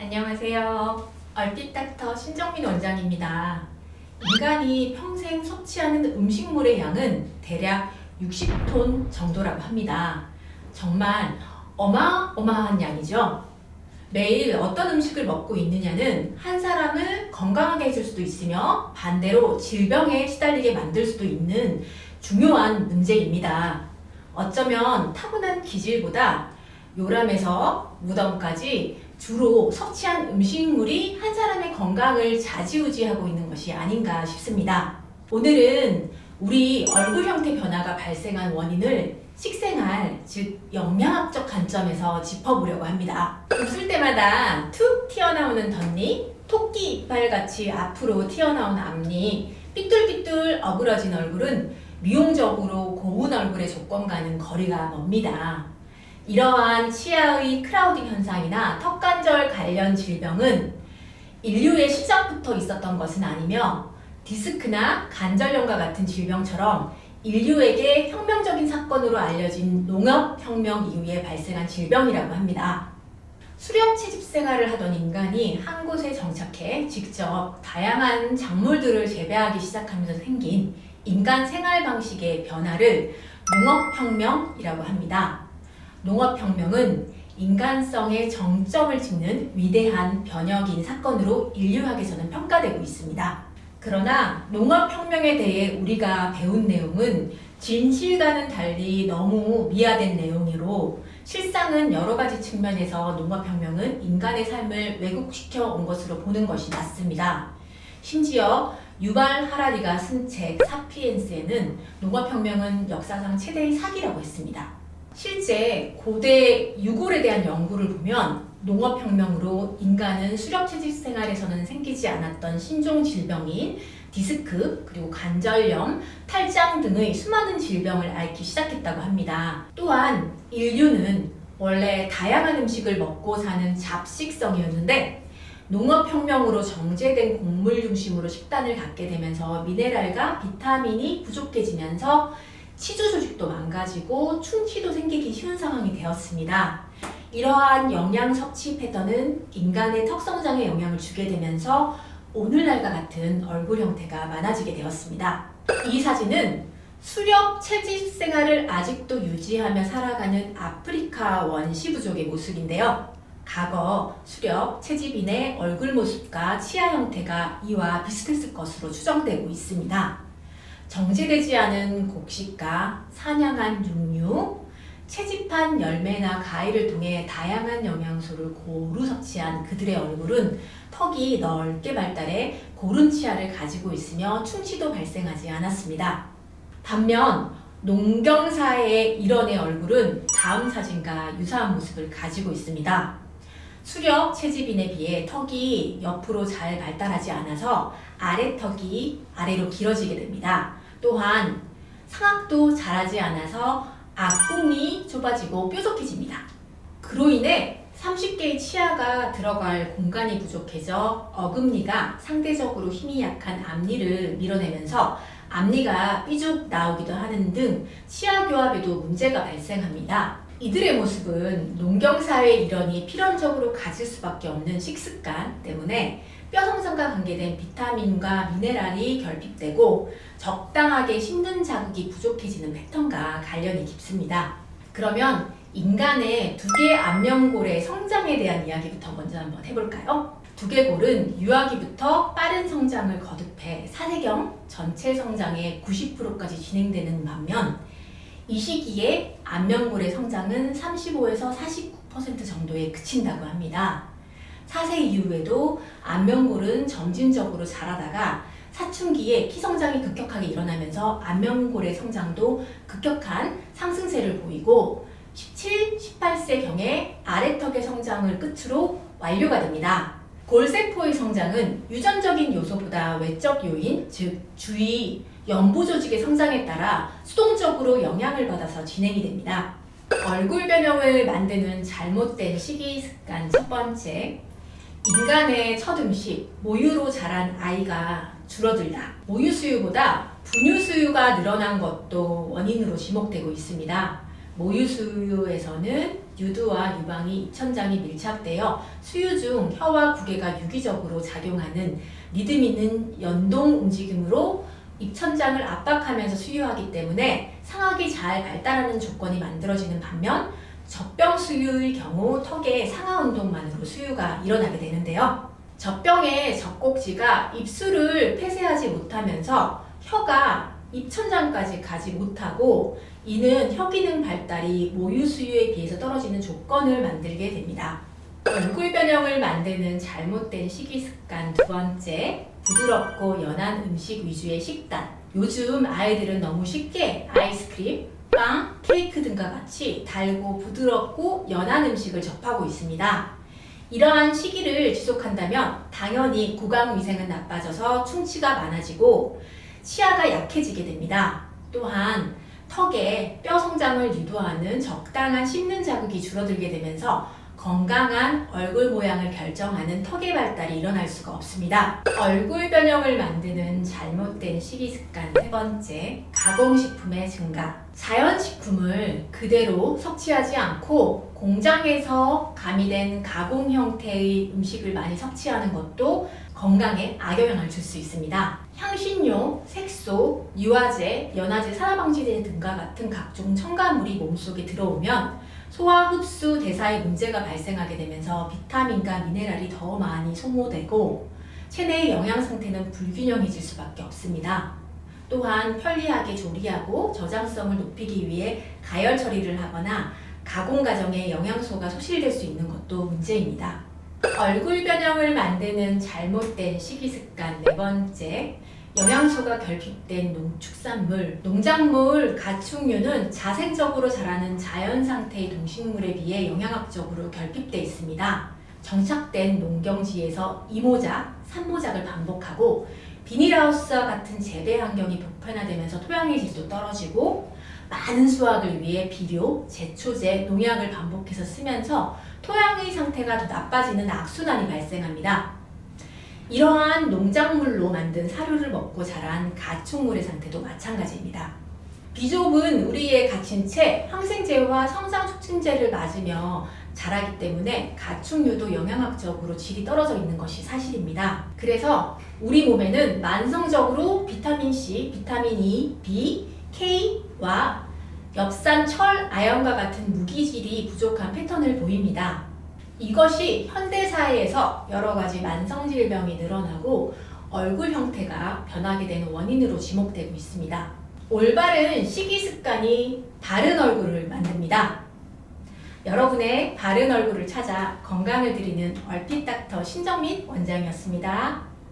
안녕하세요. 얼핏 닥터 신정민 원장입니다. 인간이 평생 섭취하는 음식물의 양은 대략 60톤 정도라고 합니다. 정말 어마어마한 양이죠. 매일 어떤 음식을 먹고 있느냐는 한 사람을 건강하게 해줄 수도 있으며 반대로 질병에 시달리게 만들 수도 있는 중요한 문제입니다. 어쩌면 타고난 기질보다 요람에서 무덤까지 주로 섭취한 음식물이 한 사람의 건강을 좌지우지하고 있는 것이 아닌가 싶습니다. 오늘은 우리 얼굴 형태 변화가 발생한 원인을 식생활, 즉 영양학적 관점에서 짚어보려고 합니다. 웃을 때마다 툭 튀어나오는 덧니, 토끼 이빨같이 앞으로 튀어나온 앞니, 삐뚤삐뚤 어그러진 얼굴은 미용적으로 고운 얼굴의 조건과는 거리가 멉니다. 이러한 치아의 크라우딩 현상이나 턱관절 관련 질병은 인류의 시작부터 있었던 것은 아니며 디스크나 관절염과 같은 질병처럼 인류에게 혁명적인 사건으로 알려진 농업혁명 이후에 발생한 질병이라고 합니다. 수렵 채집 생활을 하던 인간이 한 곳에 정착해 직접 다양한 작물들을 재배하기 시작하면서 생긴 인간 생활 방식의 변화를 농업혁명이라고 합니다. 농업혁명은 인간성의 정점을 찍는 위대한 변혁인 사건으로 인류학에서는 평가되고 있습니다. 그러나 농업혁명에 대해 우리가 배운 내용은 진실과는 달리 너무 미화된 내용으로 실상은 여러 가지 측면에서 농업혁명은 인간의 삶을 왜곡시켜 온 것으로 보는 것이 맞습니다. 심지어 유발 하라리가 쓴 책 사피엔스에는 농업혁명은 역사상 최대의 사기라고 했습니다. 실제 고대 유골에 대한 연구를 보면 농업혁명으로 인간은 수렵채집 생활에서는 생기지 않았던 신종 질병인 디스크, 그리고 관절염, 탈장 등의 수많은 질병을 앓기 시작했다고 합니다. 또한 인류는 원래 다양한 음식을 먹고 사는 잡식성이었는데 농업혁명으로 정제된 곡물 중심으로 식단을 갖게 되면서 미네랄과 비타민이 부족해지면서 치주 조직도 망가지고 충치도 생기기 쉬운 상황이 되었습니다. 이러한 영양 섭취 패턴은 인간의 턱 성장에 영향을 주게 되면서 오늘날과 같은 얼굴 형태가 많아지게 되었습니다. 이 사진은 수렵 채집 생활을 아직도 유지하며 살아가는 아프리카 원시 부족의 모습인데요. 과거 수렵 채집인의 얼굴 모습과 치아 형태가 이와 비슷했을 것으로 추정되고 있습니다. 정제되지 않은 곡식과 사냥한 육류, 채집한 열매나 과일을 통해 다양한 영양소를 고루 섭취한 그들의 얼굴은 턱이 넓게 발달해 고른 치아를 가지고 있으며 충치도 발생하지 않았습니다. 반면 농경사의 일원의 얼굴은 다음 사진과 유사한 모습을 가지고 있습니다. 수렵 채집인에 비해 턱이 옆으로 잘 발달하지 않아서 아래턱이 아래로 길어지게 됩니다. 또한 상악도 자라지 않아서 앞궁이 좁아지고 뾰족해집니다. 그로 인해 30개의 치아가 들어갈 공간이 부족해져 어금니가 상대적으로 힘이 약한 앞니를 밀어내면서 앞니가 삐죽 나오기도 하는 등 치아 교합에도 문제가 발생합니다. 이들의 모습은 농경사회 일원이 필연적으로 가질 수밖에 없는 식습관 때문에 뼈 성장과 관계된 비타민과 미네랄이 결핍되고 적당하게 씹는 자극이 부족해지는 패턴과 관련이 깊습니다. 그러면 인간의 두개 안면골의 성장에 대한 이야기부터 먼저 한번 해볼까요? 두개골은 유아기부터 빠른 성장을 거듭해 사대경 전체 성장의 90%까지 진행되는 반면 이 시기에 안면골의 성장은 35에서 49% 정도에 그친다고 합니다. 4세 이후에도 안면골은 점진적으로 자라다가 사춘기에 키 성장이 급격하게 일어나면서 안면골의 성장도 급격한 상승세를 보이고 17, 18세경에 아래턱의 성장을 끝으로 완료가 됩니다. 골세포의 성장은 유전적인 요소보다 외적 요인, 즉 주위 연부 조직의 성장에 따라 수동적으로 영향을 받아서 진행이 됩니다. 얼굴 변형을 만드는 잘못된 식이 습관 첫 번째, 인간의 첫 음식, 모유로 자란 아이가 줄어들다. 모유 수유보다 분유 수유가 늘어난 것도 원인으로 지목되고 있습니다. 모유 수유에서는 유두와 유방이 입천장이 밀착되어 수유 중 혀와 구개가 유기적으로 작용하는 리듬 있는 연동 움직임으로 입천장을 압박하면서 수유하기 때문에 상악이 잘 발달하는 조건이 만들어지는 반면 젖병 수유의 경우 턱의 상하 운동만으로 수유가 일어나게 되는데요. 젖병의 젖꼭지가 입술을 폐쇄하지 못하면서 혀가 입천장까지 가지 못하고 이는 혀 기능 발달이 모유 수유에 비해서 떨어지는 조건을 만들게 됩니다. 얼굴 변형을 만드는 잘못된 식이 습관 두 번째, 부드럽고 연한 음식 위주의 식단. 요즘 아이들은 너무 쉽게 아이스크림, 빵, 케이크 등과 같이 달고 부드럽고 연한 음식을 접하고 있습니다. 이러한 시기를 지속한다면 당연히 구강 위생은 나빠져서 충치가 많아지고 치아가 약해지게 됩니다. 또한 턱에 뼈 성장을 유도하는 적당한 씹는 자극이 줄어들게 되면서 건강한 얼굴 모양을 결정하는 턱의 발달이 일어날 수가 없습니다. 얼굴 변형을 만드는 잘못된 식이 습관 세 번째, 가공식품의 증가. 자연식품을 그대로 섭취하지 않고 공장에서 가미된 가공 형태의 음식을 많이 섭취하는 것도 건강에 악영향을 줄 수 있습니다. 향신료, 색소, 유화제, 연화제, 산화방지제 등과 같은 각종 첨가물이 몸속에 들어오면 소화, 흡수, 대사에 문제가 발생하게 되면서 비타민과 미네랄이 더 많이 소모되고 체내의 영양 상태는 불균형해질 수밖에 없습니다. 또한 편리하게 조리하고 저장성을 높이기 위해 가열 처리를 하거나 가공 과정에 영양소가 소실될 수 있는 것도 문제입니다. 얼굴 변형을 만드는 잘못된 식이습관 네 번째, 영양소가 결핍된 농축산물, 농작물, 가축류는 자생적으로 자라는 자연 상태의 동식물에 비해 영양학적으로 결핍되어 있습니다. 정착된 농경지에서 이모작, 산모작을 반복하고 비닐하우스와 같은 재배 환경이 보편화되면서 토양의 질도 떨어지고 많은 수확을 위해 비료, 제초제, 농약을 반복해서 쓰면서 토양의 상태가 더 나빠지는 악순환이 발생합니다. 이러한 농작물로 만든 사료를 먹고 자란 가축물의 상태도 마찬가지입니다. 비좁은 우리에 갇힌 채 항생제와 성장촉진제를 맞으며 자라기 때문에 가축류도 영양학적으로 질이 떨어져 있는 것이 사실입니다. 그래서 우리 몸에는 만성적으로 비타민C, 비타민 E, B, K와 엽산, 철, 아연과 같은 무기질이 부족한 패턴을 보입니다. 이것이 현대사회에서 여러 가지 만성질병이 늘어나고 얼굴 형태가 변하게 되는 원인으로 지목되고 있습니다. 올바른 식이습관이 바른 얼굴을 만듭니다. 여러분의 바른 얼굴을 찾아 건강을 드리는 얼핏 닥터 신정민 원장이었습니다.